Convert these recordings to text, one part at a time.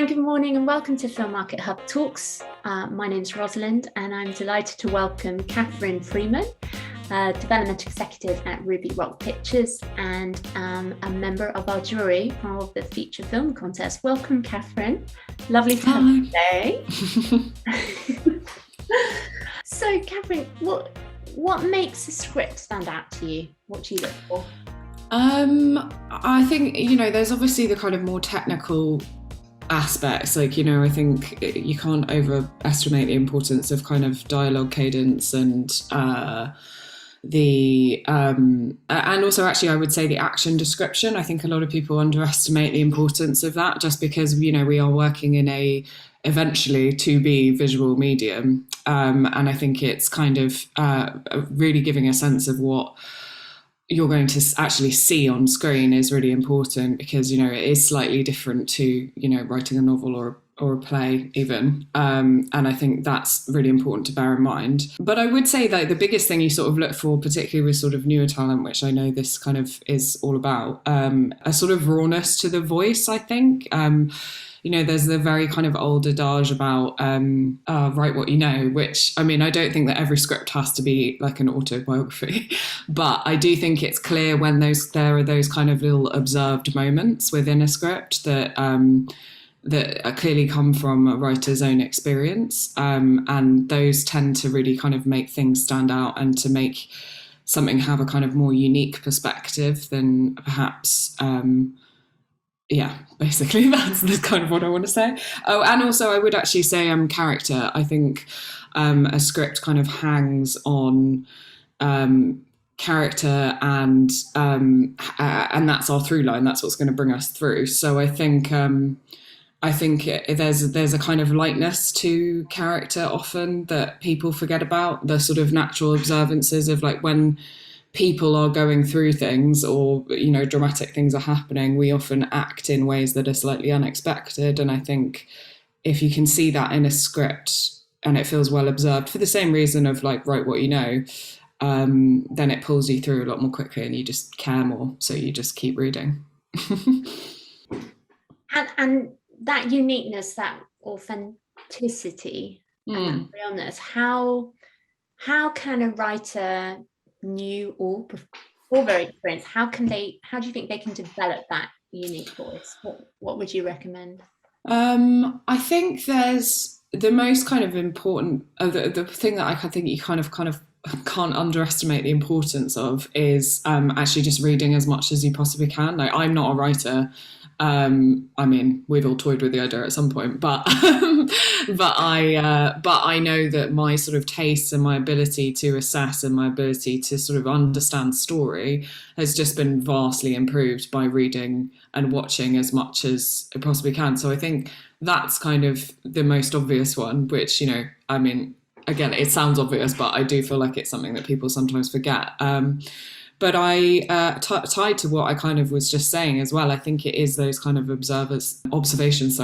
Hi, good morning and welcome to FilmarketTalks. My name is Rosalind and I'm delighted to welcome Catherine Freeman, Development Executive at Ruby Rock Pictures and a member of our jury for the Feature Film Contest. Welcome, Catherine. Lovely to have you today. So, Catherine, what makes a script stand out to you? What do you look for? I think, there's obviously the kind of more technical aspects. I think you can't overestimate the importance of kind of dialogue cadence and and also actually I would say the action description. I think a lot of people underestimate the importance of that just because, we are working in eventually to be visual medium. And I think it's kind of really giving a sense of what you're going to actually see on screen is really important because, it is slightly different to, writing a novel or a play even. And I think that's really important to bear in mind. But I would say that the biggest thing you sort of look for, particularly with sort of newer talent, which I know this kind of is all about, a sort of rawness to the voice, I think. There's the very kind of old adage about write what you know, which, I don't think that every script has to be like an autobiography, but I do think it's clear when there are those kind of little observed moments within a script that clearly come from a writer's own experience. And those tend to really kind of make things stand out and to make something have a kind of more unique perspective than perhaps... basically that's kind of what I want to say. Oh, and also I would actually say character. I think a script kind of hangs on character and that's our through line. That's what's going to bring us through. So I think there's a kind of lightness to character often that people forget about, the sort of natural observances of like when people are going through things or, dramatic things are happening, we often act in ways that are slightly unexpected. And I think if you can see that in a script and it feels well observed for the same reason of like, write what you know, then it pulls you through a lot more quickly and you just care more. So you just keep reading. and that uniqueness, that authenticity and that realness, how can a writer, new or very experienced, how do you think they can develop that unique voice? What would you recommend? I think there's the most kind of important the thing that I think you kind of can't underestimate the importance of is actually just reading as much as you possibly can. Like, I'm not a writer. We've all toyed with the idea at some point, but I know that my sort of tastes and my ability to assess and my ability to sort of understand story has just been vastly improved by reading and watching as much as I possibly can. So I think that's kind of the most obvious one, which, again, it sounds obvious, but I do feel like it's something that people sometimes forget. But tied to what I kind of was just saying as well, I think it is those kind of observations,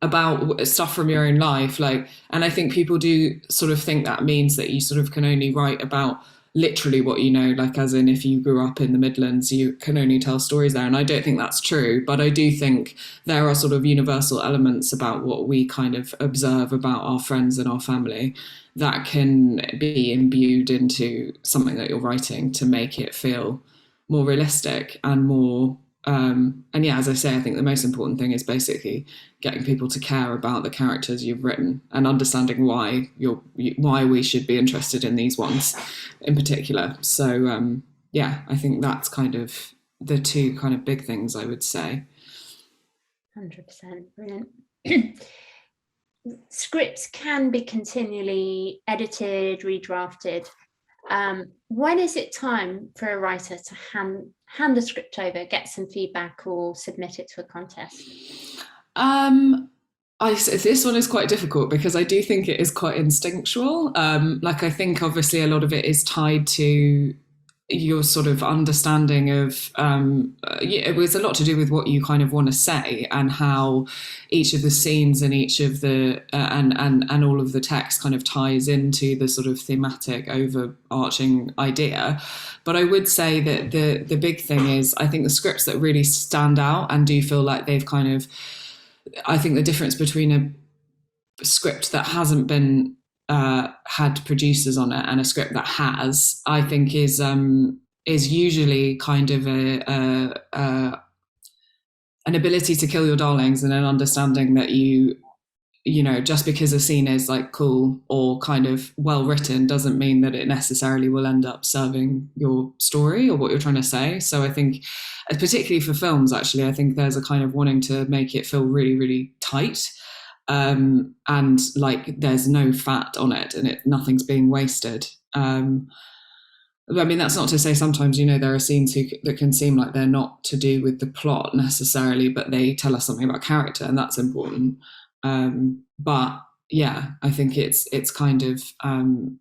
about stuff from your own life. And I think people do sort of think that means that you sort of can only write about literally what you know, like as in if you grew up in the Midlands, you can only tell stories there. And I don't think that's true, but I do think there are sort of universal elements about what we kind of observe about our friends and our family that can be imbued into something that you're writing to make it feel more realistic and more as I say, I think the most important thing is basically getting people to care about the characters you've written and understanding why we should be interested in these ones in particular. So I think that's kind of the two kind of big things I would say. 100%. Brilliant. Scripts can be continually edited, redrafted. When is it time for a writer to hand the script over, get some feedback, or submit it to a contest? This one is quite difficult because I do think it is quite instinctual. I think obviously a lot of it is tied to your sort of understanding of it was a lot to do with what you kind of want to say and how each of the scenes and each of the and all of the text kind of ties into the sort of thematic overarching idea. But I would say that the big thing is, I think the scripts that really stand out and do feel like they've kind of, I think the difference between a script that hasn't been had producers on it and a script that has, I think is usually kind of an ability to kill your darlings, and an understanding that you know, just because a scene is like cool or kind of well written doesn't mean that it necessarily will end up serving your story or what you're trying to say. So I think, particularly for films, actually, I think there's a kind of wanting to make it feel really, really tight. And like there's no fat on it, and nothing's being wasted. I mean, that's not to say sometimes, you know, there are scenes that can seem like they're not to do with the plot necessarily, but they tell us something about character, and that's important. But yeah, I think it's kind of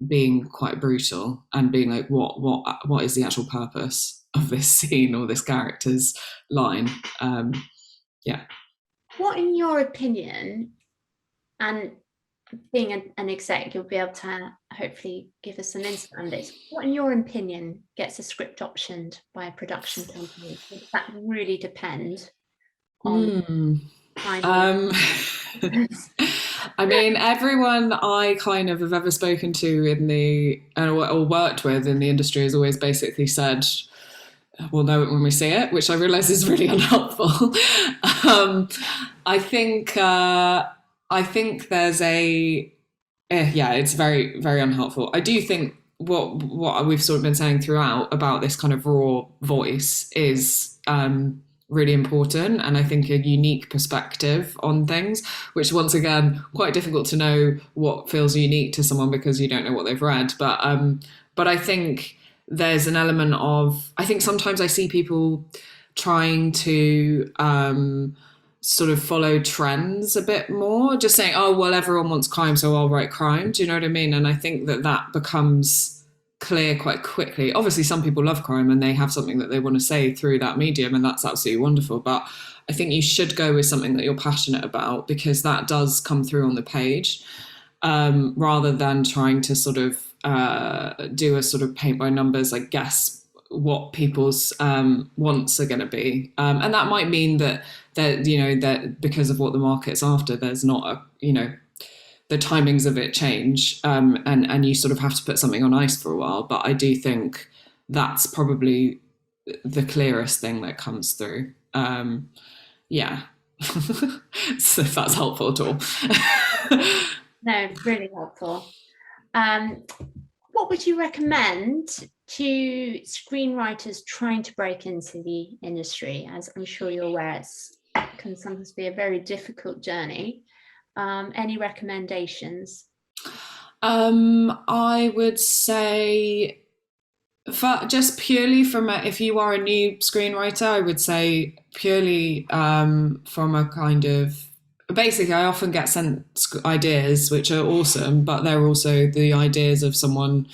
being quite brutal and being like, what is the actual purpose of this scene or this character's line? Yeah. What, in your opinion, and being an exec, you'll be able to hopefully give us some insight on this. What, in your opinion, gets a script optioned by a production company? Does that really depend on timing? I mean, everyone I kind of have ever spoken to in the or worked with in the industry has always basically said, we'll know it when we see it, which I realise is really unhelpful. I think there's it's very, very unhelpful. I do think what we've sort of been saying throughout about this kind of raw voice is really important, and I think a unique perspective on things, which once again, quite difficult to know what feels unique to someone because you don't know what they've read. But I think there's an element of, I think sometimes I see people trying to sort of follow trends a bit more, just saying, oh, well, everyone wants crime, so I'll write crime. Do you know what I mean? And I think that becomes clear quite quickly. Obviously, some people love crime and they have something that they want to say through that medium, and that's absolutely wonderful. But I think you should go with something that you're passionate about, because that does come through on the page, rather than trying to sort of do a sort of paint by numbers, like guess what people's wants are going to be, and that might mean that because of what the market's after, there's not a, you know, the timings of it change, and you sort of have to put something on ice for a while. But I do think that's probably the clearest thing that comes through. Yeah. So if that's helpful at all. No, really helpful. What would you recommend to screenwriters trying to break into the industry? As I'm sure you're aware, it can sometimes be a very difficult journey. Any recommendations? I would say, just purely from if you are a new screenwriter, I would say purely from a kind of, basically, I often get sent ideas which are awesome, but they're also the ideas of someone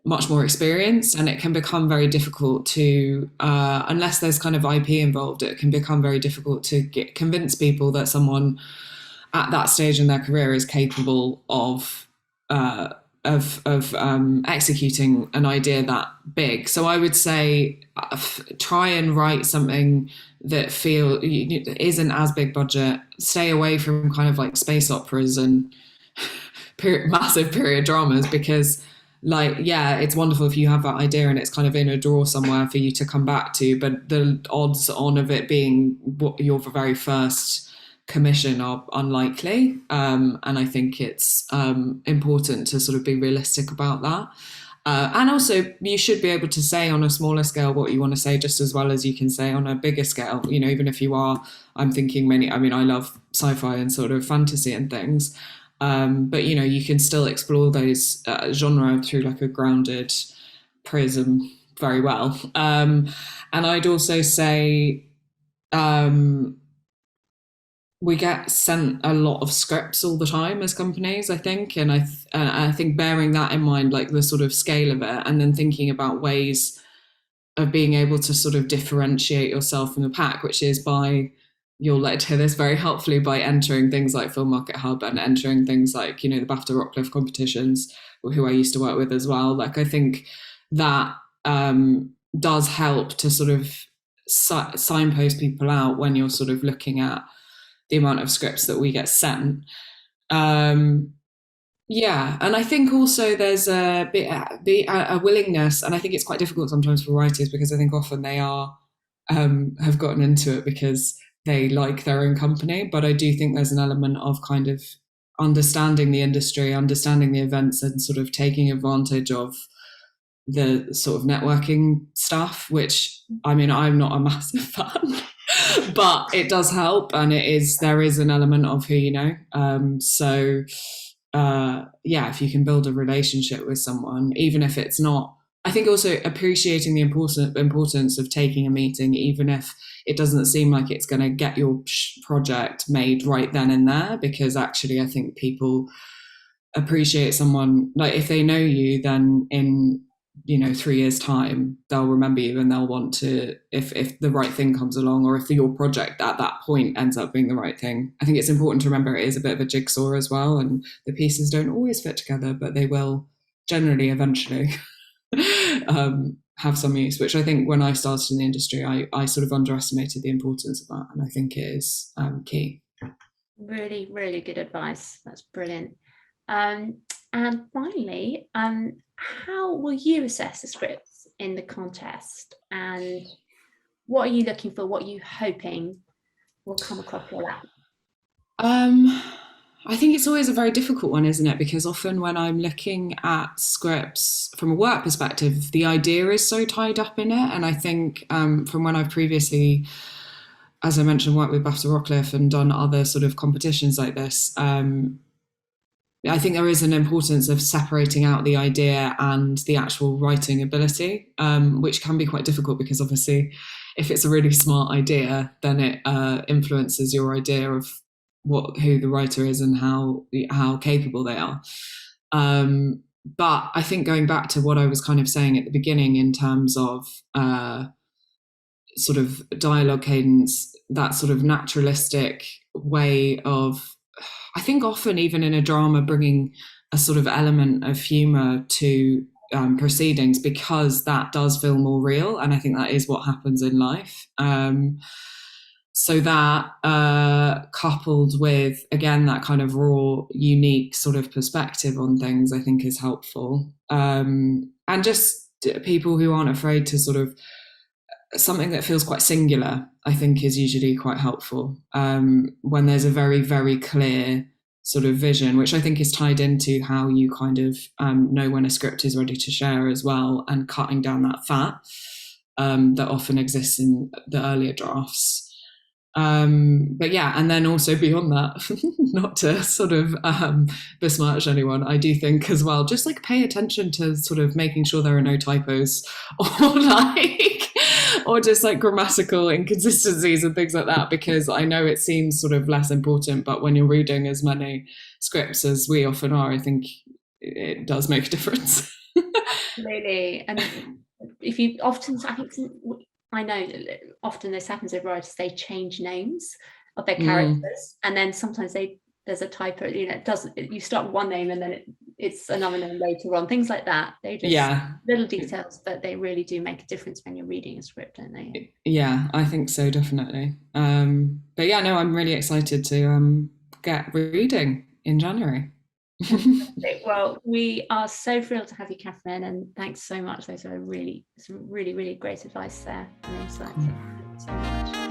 much more experienced, and it can become very difficult to, unless there's kind of IP involved, it can become very difficult to convince people that someone at that stage in their career is capable of executing an idea that big. So I would say try and write something that isn't as big budget. Stay away from kind of like space operas and massive period dramas, because like, yeah, it's wonderful if you have that idea and it's kind of in a drawer somewhere for you to come back to, but the odds on of it being your very first commission are unlikely, and I think it's important to sort of be realistic about that, and also you should be able to say on a smaller scale what you want to say just as well as you can say on a bigger scale, you know, even if you are, I'm thinking I love sci-fi and sort of fantasy and things, but you know, you can still explore those genre through like a grounded prism very well, and I'd also say we get sent a lot of scripts all the time as companies, I think, and I think bearing that in mind, like the sort of scale of it, and then thinking about ways of being able to sort of differentiate yourself from the pack, which is by, you'll let hear this very helpfully, by entering things like Film Market Hub and entering things like, the BAFTA Rockcliffe competitions, who I used to work with as well. Like, I think that does help to sort of signpost people out when you're sort of looking at the amount of scripts that we get sent. Yeah, and I think also there's a willingness, and I think it's quite difficult sometimes for writers, because I think often they are have gotten into it because they like their own company. But I do think there's an element of kind of understanding the industry, understanding the events, and sort of taking advantage of the sort of networking stuff, which, I mean, I'm not a massive fan, but it does help, and there is an element of who you know. So yeah, if you can build a relationship with someone, even if it's not, I think also appreciating the importance of taking a meeting, even if it doesn't seem like it's going to get your project made right then and there, because actually I think people appreciate someone, like, if they know you, then in 3 years time they'll remember you, and they'll want to, if the right thing comes along, or if your project at that point ends up being the right thing. I think it's important to remember it is a bit of a jigsaw as well, and the pieces don't always fit together, but they will generally eventually have some use, which I think when I started in the industry, I sort of underestimated the importance of that, and I think it is key. Really, really good advice. That's brilliant. And finally, how will you assess the scripts in the contest, and what are you looking for? What are you hoping will come across your lap? I think it's always a very difficult one, isn't it? Because often when I'm looking at scripts from a work perspective, the idea is so tied up in it. And I think from when I've previously, as I mentioned, worked with BAFTA Rockcliffe and done other sort of competitions like this, I think there is an importance of separating out the idea and the actual writing ability, which can be quite difficult, because obviously if it's a really smart idea, then it influences your idea of who the writer is and how capable they are. But I think going back to what I was kind of saying at the beginning in terms of sort of dialogue cadence, that sort of naturalistic way of, I think often even in a drama, bringing a sort of element of humour to proceedings, because that does feel more real, and I think that is what happens in life. So that coupled with, again, that kind of raw, unique sort of perspective on things, I think is helpful. And just people who aren't afraid to sort of, something that feels quite singular, I think is usually quite helpful. When there's a very, very clear sort of vision, which I think is tied into how you kind of know when a script is ready to share as well, and cutting down that fat that often exists in the earlier drafts. But yeah, and then also beyond that, not to sort of besmirch anyone, I do think as well, just like pay attention to sort of making sure there are no typos or just like grammatical inconsistencies and things like that, because I know it seems sort of less important, but when you're reading as many scripts as we often are, I think it does make a difference. Really. And if you often, I know often this happens with writers, they change names of their characters, and then sometimes there's a typo, you start with one name and then it's another name later on, things like that. They just little details, but they really do make a difference when you're reading a script, don't they? Yeah, I think so, definitely. But yeah, no, I'm really excited to get reading in January. Well, we are so thrilled to have you, Catherine, and thanks so much. Those are some really, really great advice there and insights. Thank you so much.